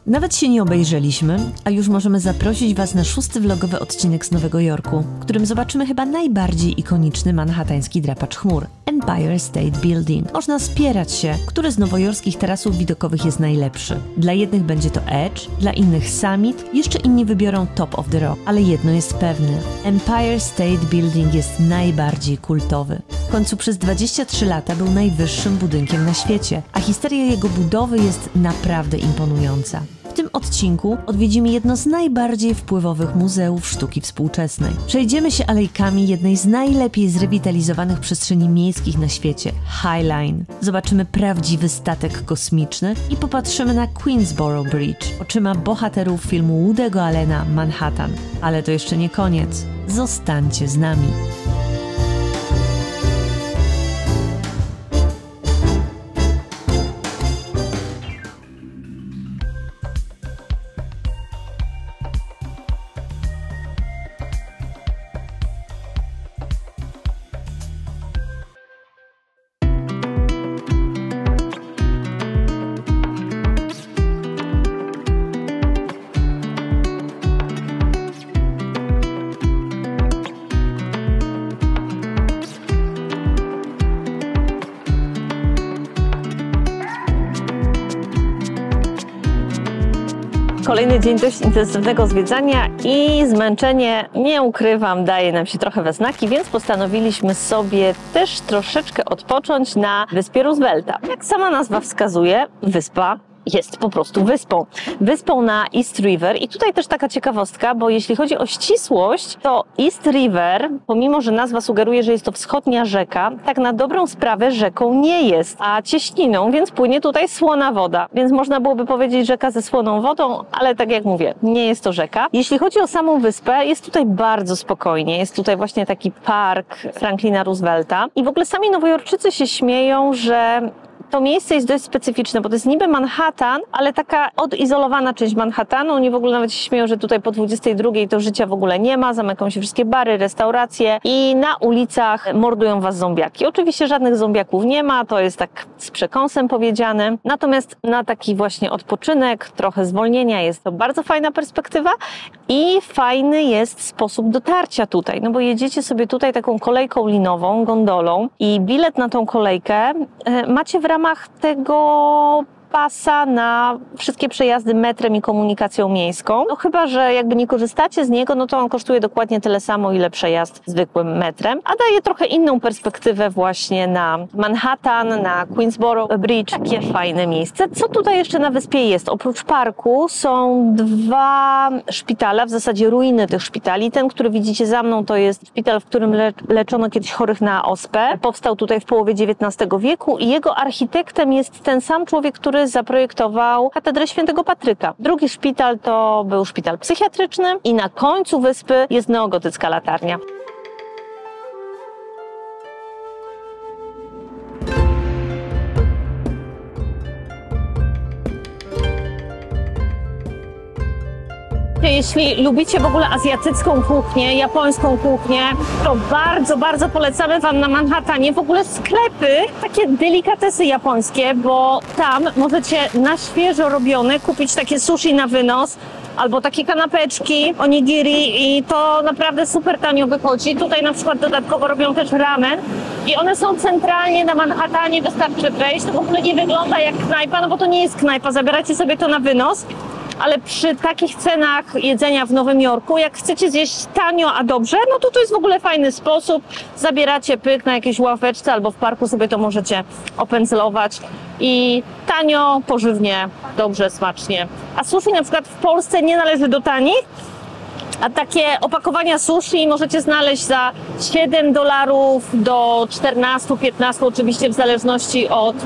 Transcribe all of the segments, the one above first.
Nawet się nie obejrzeliśmy, a już możemy zaprosić Was na 6. vlogowy odcinek z Nowego Jorku, w którym zobaczymy chyba najbardziej ikoniczny manhattański drapacz chmur – Empire State Building. Można spierać się, który z nowojorskich tarasów widokowych jest najlepszy. Dla jednych będzie to Edge, dla innych Summit, jeszcze inni wybiorą Top of the Rock. Ale jedno jest pewne – Empire State Building jest najbardziej kultowy. W końcu przez 23 lata był najwyższym budynkiem na świecie, a historia jego budowy jest naprawdę imponująca. W tym odcinku odwiedzimy jedno z najbardziej wpływowych muzeów sztuki współczesnej. Przejdziemy się alejkami jednej z najlepiej zrewitalizowanych przestrzeni miejskich na świecie – High Line. Zobaczymy prawdziwy statek kosmiczny i popatrzymy na Queensboro Bridge oczyma bohaterów filmu Woody'ego Allena Manhattan. Ale to jeszcze nie koniec. Zostańcie z nami. Kolejny dzień dość intensywnego zwiedzania i zmęczenie, nie ukrywam, daje nam się trochę we znaki, więc postanowiliśmy sobie też troszeczkę odpocząć na wyspie Roosevelta. Jak sama nazwa wskazuje, wyspa jest po prostu wyspą. Wyspą na East River i tutaj też taka ciekawostka, bo jeśli chodzi o ścisłość, to East River, pomimo że nazwa sugeruje, że jest to wschodnia rzeka, tak na dobrą sprawę rzeką nie jest, a cieśniną, więc płynie tutaj słona woda. Więc można byłoby powiedzieć rzeka ze słoną wodą, ale tak jak mówię, nie jest to rzeka. Jeśli chodzi o samą wyspę, jest tutaj bardzo spokojnie. Jest tutaj właśnie taki park Franklina Roosevelta i w ogóle sami nowojorczycy się śmieją, że to miejsce jest dość specyficzne, bo to jest niby Manhattan, ale taka odizolowana część Manhattanu. Oni w ogóle nawet się śmieją, że tutaj po 22 to życia w ogóle nie ma, zamykają się wszystkie bary, restauracje i na ulicach mordują was zombiaki. Oczywiście żadnych zombiaków nie ma, to jest tak z przekąsem powiedziane. Natomiast na taki właśnie odpoczynek, trochę zwolnienia jest to bardzo fajna perspektywa i fajny jest sposób dotarcia tutaj, no bo jedziecie sobie tutaj taką kolejką linową, gondolą i bilet na tą kolejkę macie w ramach tego pasa na wszystkie przejazdy metrem i komunikacją miejską. No chyba że jakby nie korzystacie z niego, no to on kosztuje dokładnie tyle samo, ile przejazd zwykłym metrem, a daje trochę inną perspektywę właśnie na Manhattan, na Queensboro Bridge. Takie fajne miejsce. Co tutaj jeszcze na wyspie jest? Oprócz parku są 2 szpitale, w zasadzie ruiny tych szpitali. Ten, który widzicie za mną, to jest szpital, w którym leczono kiedyś chorych na ospę. Powstał tutaj w połowie XIX wieku i jego architektem jest ten sam człowiek, który zaprojektował katedrę Świętego Patryka. Drugi szpital to był szpital psychiatryczny i na końcu wyspy jest neogotycka latarnia. Jeśli lubicie w ogóle azjatycką kuchnię, japońską kuchnię, to bardzo polecamy Wam na Manhattanie w ogóle sklepy, takie delikatesy japońskie, bo tam możecie na świeżo robione kupić takie sushi na wynos, albo takie kanapeczki, onigiri i to naprawdę super tanio wychodzi. Tutaj na przykład dodatkowo robią też ramen i one są centralnie na Manhattanie, wystarczy wejść. To w ogóle nie wygląda jak knajpa, no bo to nie jest knajpa, zabieracie sobie to na wynos. Ale przy takich cenach jedzenia w Nowym Jorku, jak chcecie zjeść tanio, a dobrze, no to jest w ogóle fajny sposób. Zabieracie pyk na jakiejś ławeczce albo w parku sobie to możecie opędzlować i tanio, pożywnie, dobrze, smacznie. A sushi na przykład w Polsce nie należy do tanich, a takie opakowania sushi możecie znaleźć za $7 do 14-15, oczywiście w zależności od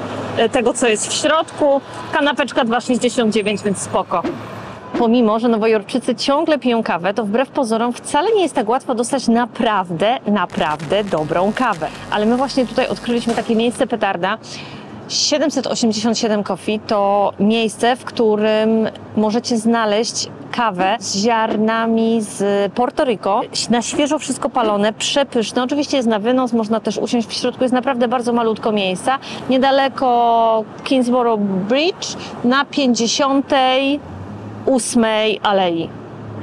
tego, co jest w środku. Kanapeczka 2,69, więc spoko. Pomimo że nowojorczycy ciągle piją kawę, to wbrew pozorom wcale nie jest tak łatwo dostać naprawdę dobrą kawę. Ale my właśnie tutaj odkryliśmy takie miejsce petarda. 787 Coffee to miejsce, w którym możecie znaleźć kawę z ziarnami z Porto Rico, na świeżo wszystko palone, przepyszne. Oczywiście jest na wynos, można też usiąść w środku, jest naprawdę bardzo malutko miejsca. Niedaleko Queensboro Bridge na 50. 8 Alei.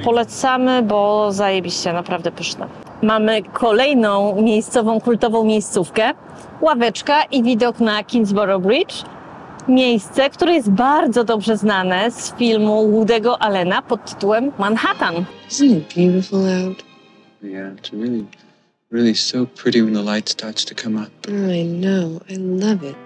Polecamy, bo zajebiście, naprawdę pyszne. Mamy kolejną miejscową, kultową miejscówkę. Ławeczka i widok na Kingsborough Bridge. Miejsce, które jest bardzo dobrze znane z filmu Woody'ego Allena pod tytułem Manhattan. Isn't it beautiful out? Yeah, it's really so pretty when the light starts to come up. I know. I love it.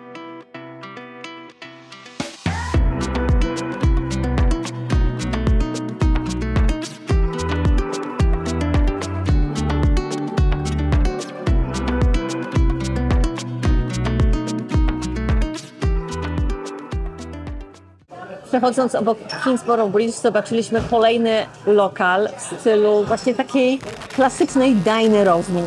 Przechodząc obok Kingsborough Bridge zobaczyliśmy kolejny lokal w stylu właśnie takiej klasycznej dinerowni.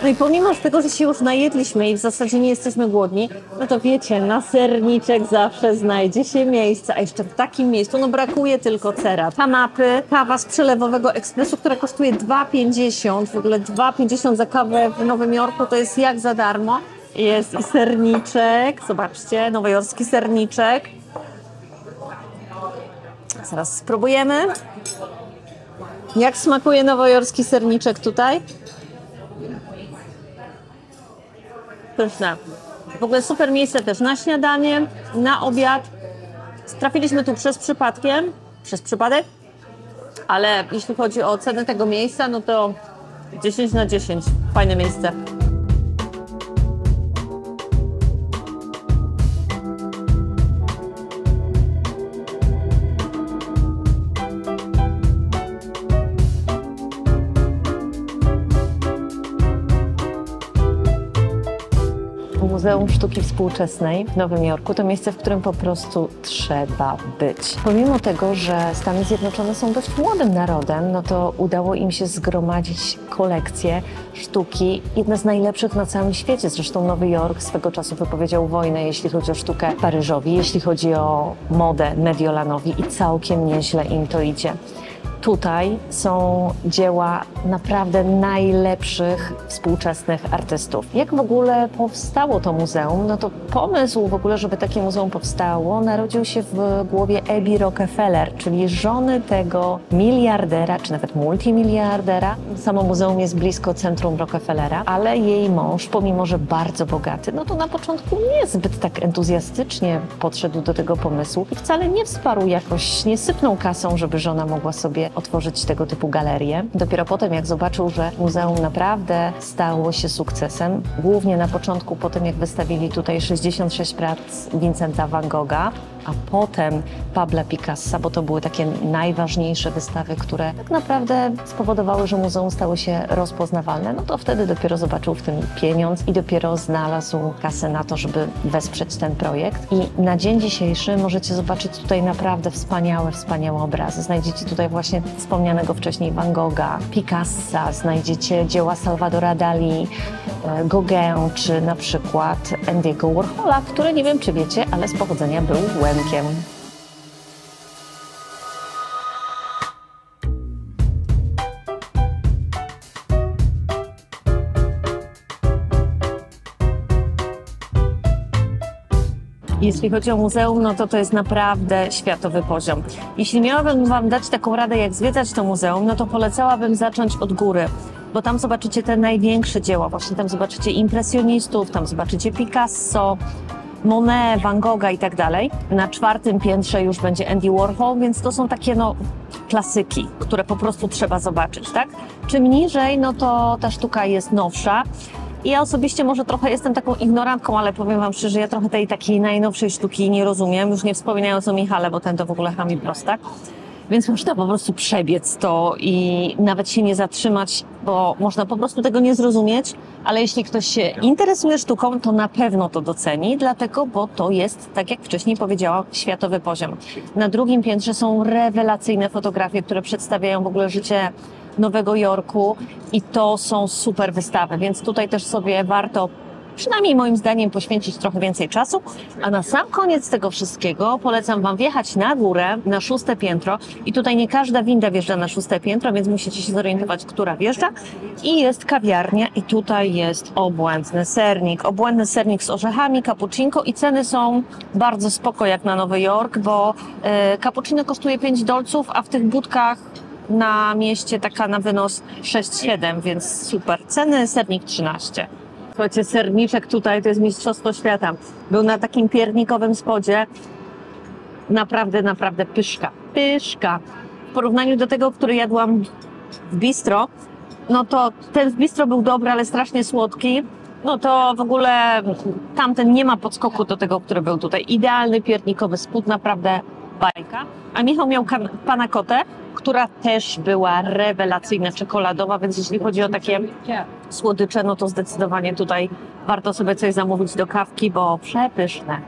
No i pomimo tego, że się już najedliśmy i w zasadzie nie jesteśmy głodni, no to wiecie, na serniczek zawsze znajdzie się miejsce, a jeszcze w takim miejscu no brakuje tylko cera. Kanapy, kawa z przelewowego ekspresu, która kosztuje 2,50, w ogóle 2,50 za kawę w Nowym Jorku to jest jak za darmo. Jest i serniczek, zobaczcie, nowojorski serniczek. Zaraz spróbujemy. Jak smakuje nowojorski serniczek tutaj? Pyszne. W ogóle super miejsce też na śniadanie, na obiad. Trafiliśmy tu przez przypadek, ale jeśli chodzi o cenę tego miejsca, no to 10 na 10. Fajne miejsce. Muzeum Sztuki Współczesnej w Nowym Jorku to miejsce, w którym po prostu trzeba być. Pomimo tego, że Stany Zjednoczone są dość młodym narodem, no to udało im się zgromadzić kolekcję sztuki, jedne z najlepszych na całym świecie. Zresztą Nowy Jork swego czasu wypowiedział wojnę, jeśli chodzi o sztukę Paryżowi, jeśli chodzi o modę Mediolanowi i całkiem nieźle im to idzie. Tutaj są dzieła naprawdę najlepszych współczesnych artystów. Jak w ogóle powstało to muzeum? No to pomysł w ogóle, żeby takie muzeum powstało, narodził się w głowie Abby Rockefeller, czyli żony tego miliardera, czy nawet multimiliardera. Samo muzeum jest blisko centrum Rockefellera, ale jej mąż, pomimo że bardzo bogaty, no to na początku niezbyt tak entuzjastycznie podszedł do tego pomysłu i wcale nie wsparł jakoś, nie sypnął kasą, żeby żona mogła sobie otworzyć tego typu galerię. Dopiero potem, jak zobaczył, że muzeum naprawdę stało się sukcesem, głównie na początku, po tym jak wystawili tutaj 66 prac Vincenta van Gogha, a potem Pabla Picassa, bo to były takie najważniejsze wystawy, które tak naprawdę spowodowały, że muzeum stało się rozpoznawalne, no to wtedy dopiero zobaczył w tym pieniądz i dopiero znalazł kasę na to, żeby wesprzeć ten projekt. I na dzień dzisiejszy możecie zobaczyć tutaj naprawdę wspaniałe obrazy. Znajdziecie tutaj właśnie wspomnianego wcześniej Van Gogha, Picassa, znajdziecie dzieła Salvadora Dali, Gauguin, czy na przykład Andy'ego Warhola, który nie wiem, czy wiecie, ale z pochodzenia był Łemkiem. Jeśli chodzi o muzeum, no to jest naprawdę światowy poziom. Jeśli miałabym Wam dać taką radę, jak zwiedzać to muzeum, no to polecałabym zacząć od góry, bo tam zobaczycie te największe dzieła. Właśnie tam zobaczycie impresjonistów, tam zobaczycie Picasso, Monet, Van Gogha i tak dalej. Na 4. piętrze już będzie Andy Warhol, więc to są takie klasyki, które po prostu trzeba zobaczyć, tak? Czym niżej, no to ta sztuka jest nowsza. Ja osobiście może trochę jestem taką ignorantką, ale powiem Wam szczerze, ja trochę tej takiej najnowszej sztuki nie rozumiem, już nie wspominając o Michale, bo ten to w ogóle chami prostak. Więc można po prostu przebiec to i nawet się nie zatrzymać, bo można po prostu tego nie zrozumieć, ale jeśli ktoś się interesuje sztuką, to na pewno to doceni, dlatego, bo to jest, tak jak wcześniej powiedziałam, światowy poziom. Na 2. piętrze są rewelacyjne fotografie, które przedstawiają w ogóle życie Nowego Jorku i to są super wystawy, więc tutaj też sobie warto przynajmniej moim zdaniem poświęcić trochę więcej czasu. A na sam koniec tego wszystkiego polecam Wam wjechać na górę, na 6. piętro i tutaj nie każda winda wjeżdża na 6. piętro, więc musicie się zorientować, która wjeżdża. I jest kawiarnia i tutaj jest obłędny sernik z orzechami, cappuccino i ceny są bardzo spoko jak na Nowy Jork, bo cappuccino kosztuje $5, a w tych budkach na mieście taka na wynos 6-7, więc super. Ceny, sernik 13. Słuchajcie, serniczek tutaj to jest mistrzostwo świata. Był na takim piernikowym spodzie. Naprawdę pyszka. Pyszka. W porównaniu do tego, który jadłam w bistro, no to ten w bistro był dobry, ale strasznie słodki. No to w ogóle tamten nie ma podskoku do tego, który był tutaj. Idealny piernikowy spód, naprawdę bajka. A Michał miał panna cottę, która też była rewelacyjna, czekoladowa, więc jeśli chodzi o takie słodycze, no to zdecydowanie tutaj warto sobie coś zamówić do kawki, bo przepyszne.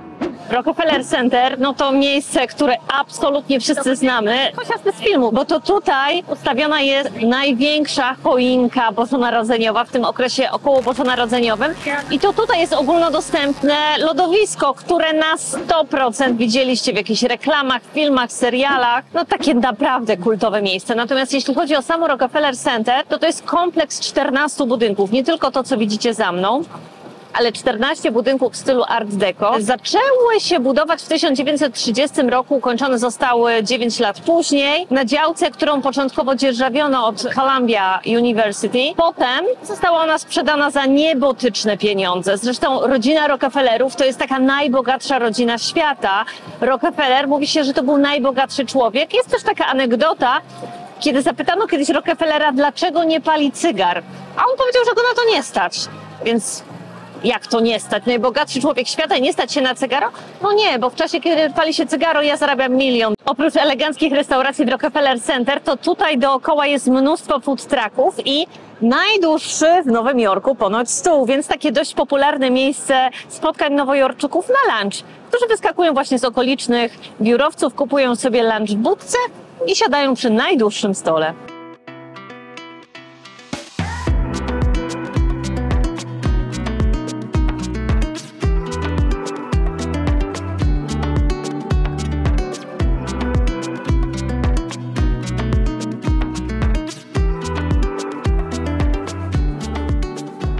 Rockefeller Center, no to miejsce, które absolutnie wszyscy znamy, chociażby z filmu, bo to tutaj ustawiona jest największa choinka bożonarodzeniowa w tym okresie około bożonarodzeniowym i to tutaj jest ogólnodostępne lodowisko, które na 100% widzieliście w jakichś reklamach, filmach, serialach, no takie naprawdę kultowe miejsce. Natomiast jeśli chodzi o samo Rockefeller Center, to jest kompleks 14 budynków, nie tylko to, co widzicie za mną, ale 14 budynków w stylu Art Deco. Zaczęły się budować w 1930 roku, ukończone zostały 9 lat później. Na działce, którą początkowo dzierżawiono od Columbia University, potem została ona sprzedana za niebotyczne pieniądze. Zresztą rodzina Rockefellerów to jest taka najbogatsza rodzina świata. Rockefeller, mówi się, że to był najbogatszy człowiek. Jest też taka anegdota, kiedy zapytano kiedyś Rockefellera, dlaczego nie pali cygar, a on powiedział, że go na to nie stać. Więc jak to nie stać? Najbogatszy człowiek świata i nie stać się na cygaro? No nie, bo w czasie, kiedy pali się cygaro, ja zarabiam 1 000 000. Oprócz eleganckich restauracji w Rockefeller Center, to tutaj dookoła jest mnóstwo food trucków i najdłuższy w Nowym Jorku ponoć stół, więc takie dość popularne miejsce spotkań nowojorczyków na lunch, którzy wyskakują właśnie z okolicznych biurowców, kupują sobie lunch w budce i siadają przy najdłuższym stole.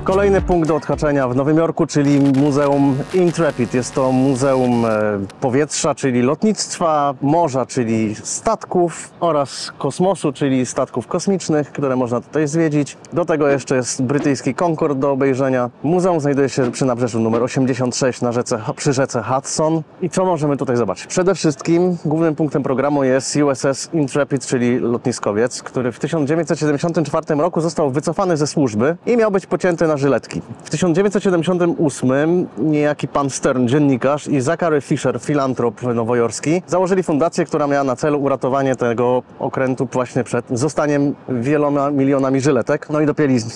Kolejny punkt do odhaczenia w Nowym Jorku, czyli Muzeum Intrepid. Jest to muzeum powietrza, czyli lotnictwa, morza, czyli statków oraz kosmosu, czyli statków kosmicznych, które można tutaj zwiedzić. Do tego jeszcze jest brytyjski Concorde do obejrzenia. Muzeum znajduje się przy nabrzeżu numer 86 przy rzece Hudson. I co możemy tutaj zobaczyć? Przede wszystkim głównym punktem programu jest USS Intrepid, czyli lotniskowiec, który w 1974 roku został wycofany ze służby i miał być pocięty na żyletki. W 1978 niejaki pan Stern, dziennikarz, i Zachary Fisher, filantrop nowojorski, założyli fundację, która miała na celu uratowanie tego okrętu właśnie przed zostaniem wieloma milionami żyletek. No i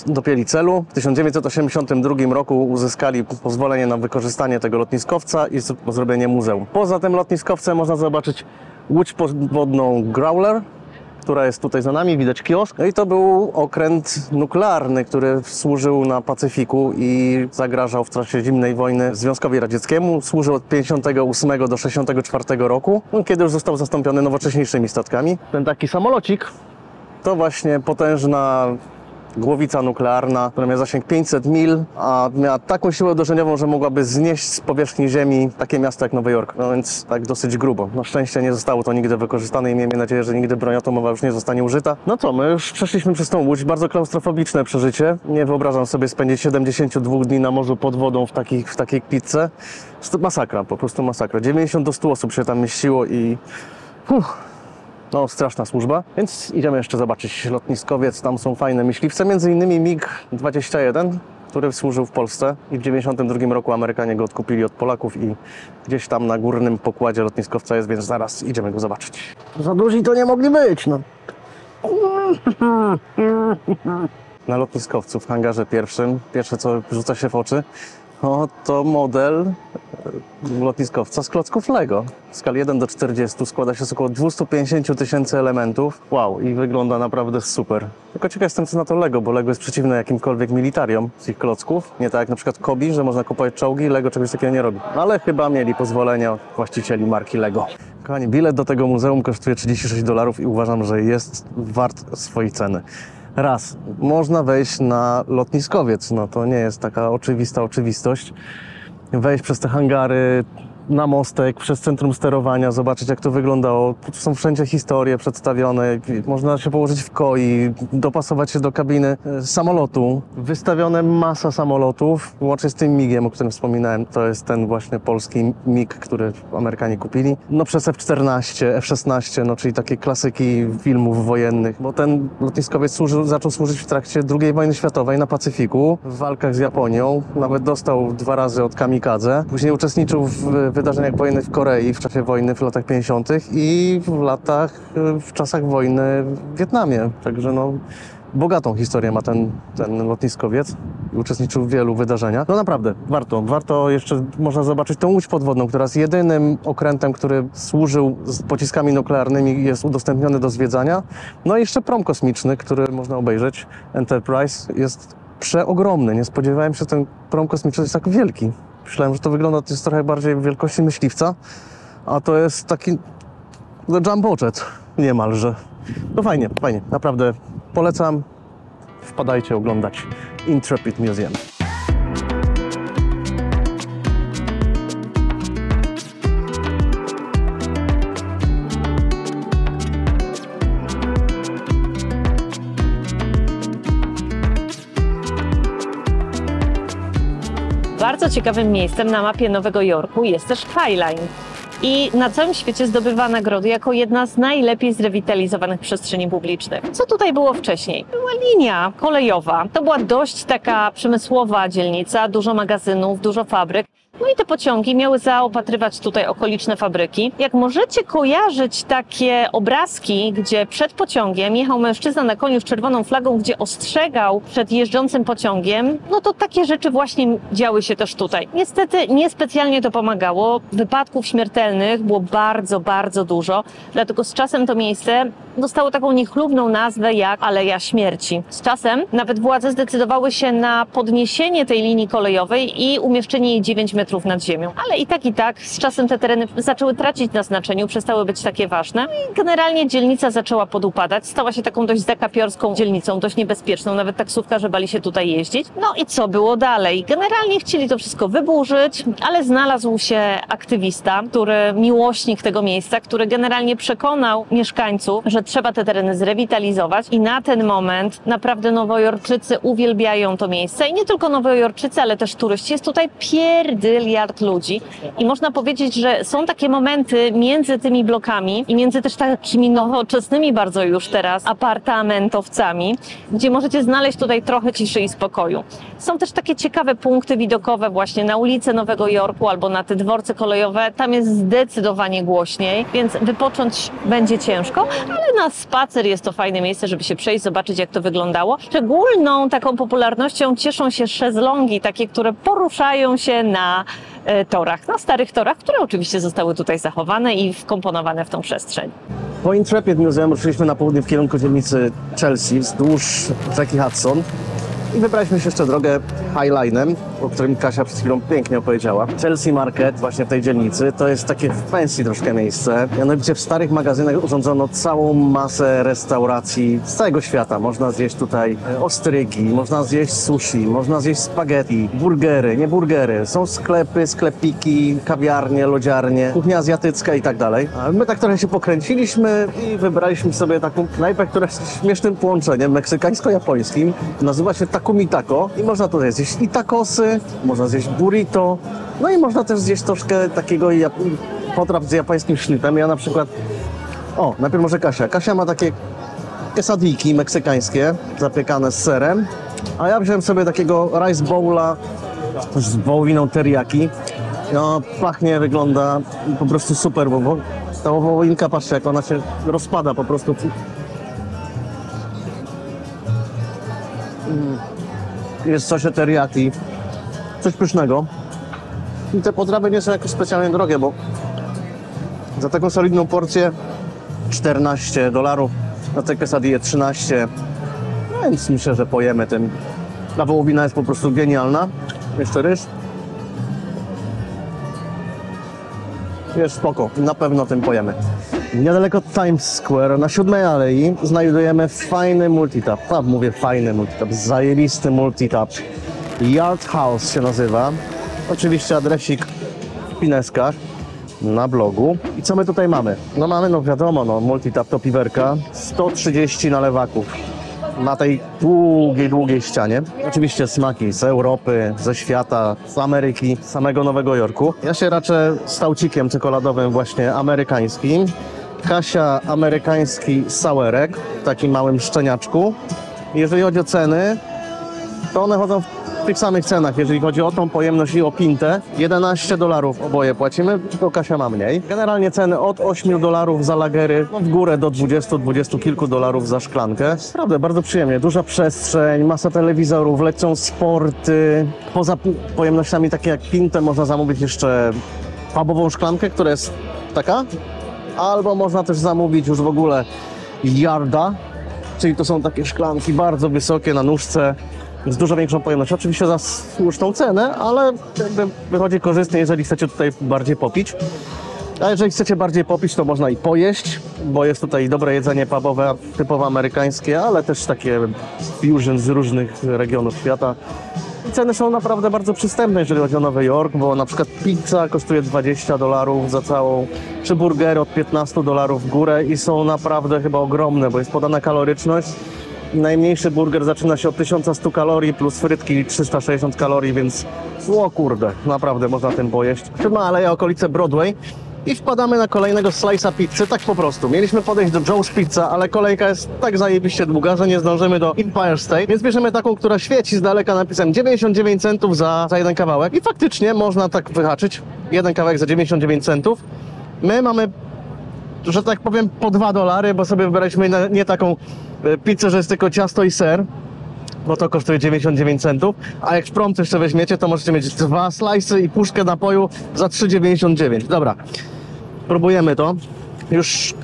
dopięli celu. W 1982 roku uzyskali pozwolenie na wykorzystanie tego lotniskowca i zrobienie muzeum. Poza tym lotniskowcem można zobaczyć łódź podwodną Growler, która jest tutaj za nami, widać kiosk. No i to był okręt nuklearny, który służył na Pacyfiku i zagrażał w czasie zimnej wojny Związkowi Radzieckiemu. Służył od 1958 do 1964 roku, kiedy już został zastąpiony nowocześniejszymi statkami. Ten taki samolocik to właśnie potężna głowica nuklearna, która miała zasięg 500 mil, a miała taką siłę uderzeniową, że mogłaby znieść z powierzchni ziemi takie miasto jak Nowy Jork. No więc tak dosyć grubo. Na szczęście nie zostało to nigdy wykorzystane i miejmy nadzieję, że nigdy broń atomowa już nie zostanie użyta. No co, my już przeszliśmy przez tą łódź. Bardzo klaustrofobiczne przeżycie. Nie wyobrażam sobie spędzić 72 dni na morzu pod wodą w takiej kpitce. Masakra, po prostu masakra. 90 do 100 osób się tam mieściło i... No, straszna służba, więc idziemy jeszcze zobaczyć lotniskowiec. Tam są fajne myśliwce, między innymi MiG-21, który służył w Polsce i w 1992 roku Amerykanie go odkupili od Polaków i gdzieś tam na górnym pokładzie lotniskowca jest, więc zaraz idziemy go zobaczyć. Za duzi to nie mogli być, no. Na lotniskowcu w hangarze pierwszym, pierwsze co rzuca się w oczy, No, to model lotniskowca z klocków Lego. W skali 1 do 40 składa się z około 250 tysięcy elementów. Wow, i wygląda naprawdę super. Tylko ciekaw jestem, co na to Lego, bo Lego jest przeciwne jakimkolwiek militariom z ich klocków. Nie tak jak na przykład Kobi, że można kupować czołgi, Lego czegoś takiego nie robi. Ale chyba mieli pozwolenia od właścicieli marki Lego. Kochani, bilet do tego muzeum kosztuje $36 i uważam, że jest wart swojej ceny. Raz, można wejść na lotniskowiec, no to nie jest taka oczywista oczywistość. Wejść przez te hangary, na mostek, przez centrum sterowania, zobaczyć jak to wyglądało. Tu są wszędzie historie przedstawione, można się położyć w koi, dopasować się do kabiny samolotu. Wystawione masa samolotów, łącznie z tym MiG-iem, o którym wspominałem. To jest ten właśnie polski MiG, który Amerykanie kupili. No przez F-14, F-16, no czyli takie klasyki filmów wojennych, bo ten lotniskowiec zaczął służyć w trakcie II wojny światowej na Pacyfiku, w walkach z Japonią. Nawet dostał 2 razy od kamikadze. Później uczestniczył w wydarzeniach wojennych w Korei w czasie wojny w latach 50. i w czasach wojny w Wietnamie. Także no, bogatą historię ma ten lotniskowiec i uczestniczył w wielu wydarzeniach. No naprawdę, warto jeszcze można zobaczyć tą łódź podwodną, która jest jedynym okrętem, który służył z pociskami nuklearnymi, jest udostępniony do zwiedzania. No i jeszcze prom kosmiczny, który można obejrzeć, Enterprise, jest przeogromny. Nie spodziewałem się, że ten prom kosmiczny jest tak wielki. Myślałem, że to wygląda, to jest trochę bardziej wielkości myśliwca, a to jest taki jumbo jet niemalże. No fajnie, naprawdę polecam. Wpadajcie oglądać Intrepid Museum. Bardzo ciekawym miejscem na mapie Nowego Jorku jest też High Line. I na całym świecie zdobywa nagrody jako jedna z najlepiej zrewitalizowanych przestrzeni publicznych. Co tutaj było wcześniej? Była linia kolejowa. To była dość taka przemysłowa dzielnica, dużo magazynów, dużo fabryk. No i te pociągi miały zaopatrywać tutaj okoliczne fabryki. Jak możecie kojarzyć takie obrazki, gdzie przed pociągiem jechał mężczyzna na koniu z czerwoną flagą, gdzie ostrzegał przed jeżdżącym pociągiem, no to takie rzeczy właśnie działy się też tutaj. Niestety niespecjalnie to pomagało. Wypadków śmiertelnych było bardzo, bardzo dużo, dlatego z czasem to miejsce dostało taką niechlubną nazwę jak Aleja Śmierci. Z czasem nawet władze zdecydowały się na podniesienie tej linii kolejowej i umieszczenie jej 9 metrów nad ziemią. Ale i tak z czasem te tereny zaczęły tracić na znaczeniu, przestały być takie ważne. I generalnie dzielnica zaczęła podupadać, stała się taką dość zakapiorską dzielnicą, dość niebezpieczną, nawet taksówkarze bali się tutaj jeździć. No i co było dalej? Generalnie chcieli to wszystko wyburzyć, ale znalazł się aktywista, miłośnik tego miejsca, który generalnie przekonał mieszkańców, że trzeba te tereny zrewitalizować i na ten moment naprawdę nowojorczycy uwielbiają to miejsce i nie tylko nowojorczycy, ale też turyści. Jest tutaj pierdyliard ludzi i można powiedzieć, że są takie momenty między tymi blokami i między też takimi nowoczesnymi bardzo już teraz apartamentowcami, gdzie możecie znaleźć tutaj trochę ciszy i spokoju. Są też takie ciekawe punkty widokowe właśnie na ulicy Nowego Jorku albo na te dworce kolejowe. Tam jest zdecydowanie głośniej, więc wypocząć będzie ciężko, ale na spacer jest to fajne miejsce, żeby się przejść, zobaczyć jak to wyglądało. Szczególną taką popularnością cieszą się szezlongi, takie, które poruszają się na torach, na starych torach, które oczywiście zostały tutaj zachowane i wkomponowane w tą przestrzeń. Po Intrepid Museum ruszyliśmy na południe w kierunku dzielnicy Chelsea wzdłuż rzeki Hudson i wybraliśmy się jeszcze drogę High Line'em, o którym Kasia przed chwilą pięknie opowiedziała. Chelsea Market właśnie w tej dzielnicy to jest takie fancy troszkę miejsce. Mianowicie w starych magazynach urządzono całą masę restauracji z całego świata. Można zjeść tutaj ostrygi, można zjeść sushi, można zjeść spaghetti, burgery, nie burgery. Są sklepy, sklepiki, kawiarnie, lodziarnie, kuchnia azjatycka i tak dalej. A my tak trochę się pokręciliśmy i wybraliśmy sobie taką knajpę, która jest śmiesznym połączeniem meksykańsko-japońskim. Nazywa się Takumi Taco i można tutaj zjeść i tacosy, można zjeść burrito, no i można też zjeść troszkę takiego potraw z japońskim sznitem. Ja na przykład, najpierw może Kasia. Kasia ma takie quesadillki meksykańskie, zapiekane z serem, a ja wziąłem sobie takiego rice bowla z wołowiną teriyaki. No, pachnie, wygląda po prostu super, bo ta wołowinka, patrzcie, jak ona się rozpada po prostu. Jest w sosie teriyaki. coś pysznego. I te potrawy nie są jakieś specjalnie drogie, bo za taką solidną porcję $14, na te quesadille 13, no więc myślę, że pojemy tym. Ta wołowina jest po prostu genialna. Jeszcze ryż. Jest spoko, na pewno tym pojemy. Niedaleko Times Square, na 7 Alei, znajdujemy fajny multitap. Mówię fajny multitap, zajebisty multitap. Yard House się nazywa. Oczywiście adresik w pineskach na blogu. I co my tutaj mamy? No mamy, no wiadomo, no multitap to piwerka. 130 nalewaków na tej długiej ścianie. Oczywiście smaki z Europy, ze świata, z Ameryki, z samego Nowego Jorku. Ja się raczę stałcikiem czekoladowym właśnie amerykańskim. Kasia amerykański sourek w takim małym szczeniaczku. Jeżeli chodzi o ceny, to one chodzą w tych samych cenach. Jeżeli chodzi o tą pojemność i o pintę, $11 oboje płacimy, to Kasia ma mniej. Generalnie ceny od $8 za lagery, no w górę do 20 kilku dolarów za szklankę. Naprawdę bardzo przyjemnie, duża przestrzeń, masa telewizorów, lecą sporty. Poza pojemnościami takie jak pintę można zamówić jeszcze pubową szklankę, która jest taka. Albo można też zamówić już w ogóle yarda, czyli to są takie szklanki bardzo wysokie na nóżce, z dużo większą pojemnością. Oczywiście za słuszną cenę, ale jakby wychodzi korzystnie, jeżeli chcecie tutaj bardziej popić. A jeżeli chcecie bardziej popić, to można i pojeść, bo jest tutaj dobre jedzenie pubowe, typowo amerykańskie, ale też takie fusion z różnych regionów świata. I ceny są naprawdę bardzo przystępne, jeżeli chodzi o Nowy Jork, bo na przykład pizza kosztuje $20 za całą, czy burgery od $15 w górę i są naprawdę chyba ogromne, bo jest podana kaloryczność. Najmniejszy burger zaczyna się od 1100 kalorii plus frytki 360 kalorii, więc o kurde, naprawdę można tym pojeść. 7 Aleja, okolice Broadway i wpadamy na kolejnego slice'a pizzy, tak po prostu. Mieliśmy podejść do Joe's Pizza, ale kolejka jest tak zajebiście długa, że nie zdążymy do Empire State, więc bierzemy taką, która świeci z daleka napisem 99 centów za jeden kawałek i faktycznie można tak wyhaczyć, jeden kawałek za 99 centów. My mamy, że tak powiem, po $2, bo sobie wybraliśmy nie taką pizzę, że jest tylko ciasto i ser, bo to kosztuje 99 centów, a jak w promce jeszcze weźmiecie, to możecie mieć 2 slice'y i puszkę napoju za $3,99. Dobra, próbujemy to. Już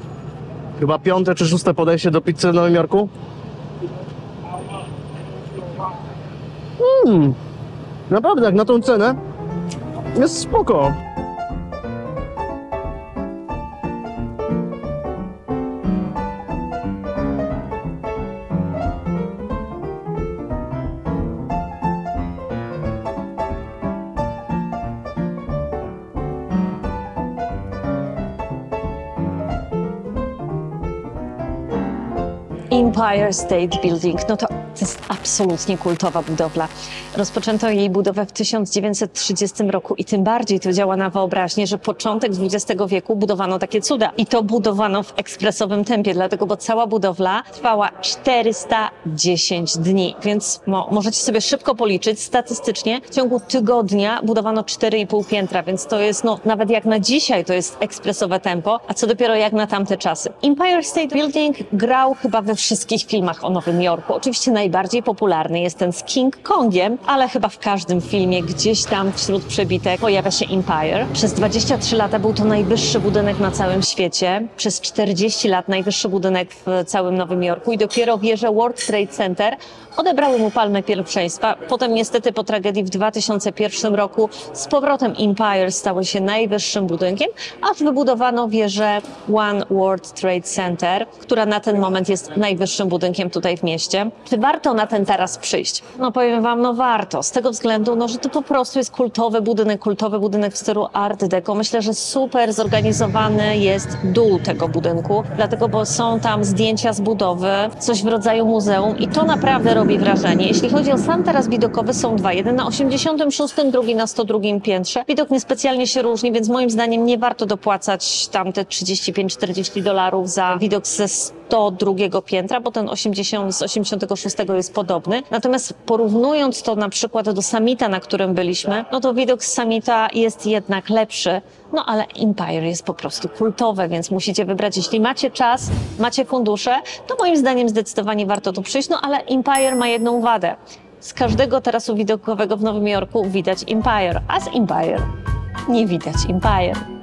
chyba 5. czy 6. podejście do pizzy w Nowym Jorku. Naprawdę, jak na tą cenę jest spoko. Empire State Building, no to jest absolutnie kultowa budowla. Rozpoczęto jej budowę w 1930 roku i tym bardziej to działa na wyobraźnię, że początek XX wieku budowano takie cuda. I to budowano w ekspresowym tempie, dlatego, bo cała budowla trwała 410 dni, więc możecie sobie szybko policzyć, statystycznie w ciągu tygodnia budowano 4,5 piętra, więc to jest, no nawet jak na dzisiaj to jest ekspresowe tempo, a co dopiero jak na tamte czasy. Empire State Building grał chyba we wszystkich filmach o Nowym Jorku. Oczywiście najbardziej popularny jest ten z King Kongiem, ale chyba w każdym filmie gdzieś tam wśród przebitek pojawia się Empire. Przez 23 lata był to najwyższy budynek na całym świecie. Przez 40 lat najwyższy budynek w całym Nowym Jorku i dopiero wieże World Trade Center odebrały mu palmę pierwszeństwa. Potem niestety po tragedii w 2001 roku z powrotem Empire stały się najwyższym budynkiem, aż wybudowano wieżę One World Trade Center, która na ten moment jest najwyższym budynkiem tutaj w mieście. Czy warto na ten taras przyjść? No powiem wam, no warto. Z tego względu, no, że to po prostu jest kultowy budynek w stylu Art Deco. Myślę, że super zorganizowany jest dół tego budynku, dlatego, bo są tam zdjęcia z budowy, coś w rodzaju muzeum i to naprawdę robi wrażenie. Jeśli chodzi o sam taras widokowy, są dwa. Jeden na 86, drugi na 102 piętrze. Widok niespecjalnie się różni, więc moim zdaniem nie warto dopłacać tam te $35–40 za widok ze 102 piętra, bo ten 80 z 86 jest podobny. Natomiast porównując to na przykład do Summita, na którym byliśmy, no to widok z Summita jest jednak lepszy. No ale Empire jest po prostu kultowe, więc musicie wybrać. Jeśli macie czas, macie fundusze, to moim zdaniem zdecydowanie warto tu przyjść. No ale Empire ma jedną wadę. z każdego tarasu widokowego w Nowym Jorku widać Empire, a z Empire nie widać Empire.